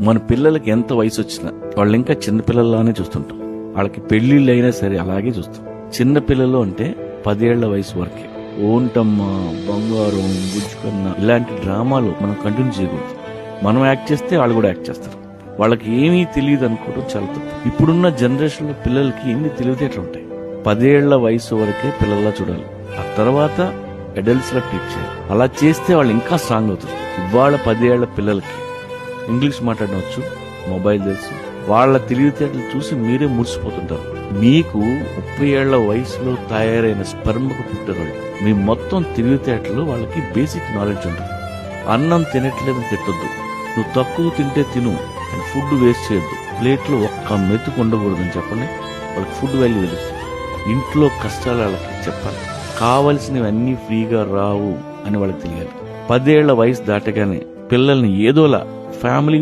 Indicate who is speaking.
Speaker 1: మన పిల్లలకి ఎంత వయసు వచ్చినా వాళ్ళు ఇంకా చిన్నపిల్లల్లానే చూస్తుంటాం. వాళ్ళకి పెళ్లిళ్ళు అయినా సరే అలాగే చూస్తాం. చిన్న పిల్లలు అంటే 10 ఏళ్ల వయసు వరకే. ఓంటమ్మ, బంగారం, బుజ్జుకన్న ఇలాంటి డ్రామాలు మనం కంటిన్యూ చేయకూడదు. మనం యాక్ట్ చేస్తే వాళ్ళు కూడా యాక్ట్ చేస్తారు. వాళ్ళకి ఏమీ తెలియదు అనుకోవడం చాలా తప్పు. ఇప్పుడున్న జనరేషన్ లో పిల్లలకి ఎన్ని తెలివితేటలు ఉంటాయి. 10 ఏళ్ల వయసు వరకే పిల్లల్లా చూడాలి. ఆ తర్వాత అడల్ట్స్ లా ట్రీట్ చేయాలి. అలా చేస్తే వాళ్ళు ఇంకా స్ట్రాంగ్ అవుతారు. ఇవాళ 10 ఏళ్ల పిల్లలకి ఇంగ్లీష్ మాట్లాడవచ్చు, మొబైల్ తెలుసు. వాళ్ళ తెలివితేటలు చూసి మీరే మురిసిపోతుంటారు. మీకు 30 ఏళ్ల వయసులో తయారైన స్పెర్మ్కు పుట్టారు. మీ మొత్తం తెలివితేటలు వాళ్ళకి బేసిక్ నాలెడ్జ్ ఉంటుంది. అన్నం తినట్లేదని తిట్టొద్దు. నువ్వు తక్కువ తింటే తిను, ఫుడ్ వేస్ట్ చేయొద్దు. ప్లేట్లో ఒక్క మెతుకు ఉండకూడదని చెప్పండి. వాళ్ళకి ఫుడ్ వాల్యూ తెలుస్తుంది. ఇంట్లో కష్టాలు వాళ్ళకి చెప్పాలి. కావలసినవన్నీ ఫ్రీగా రావు అని వాళ్ళకి తెలియాలి. 10 ఏళ్ల వయసు దాటగానే పిల్లల్ని ఏదోలా ఫ్యామిలీ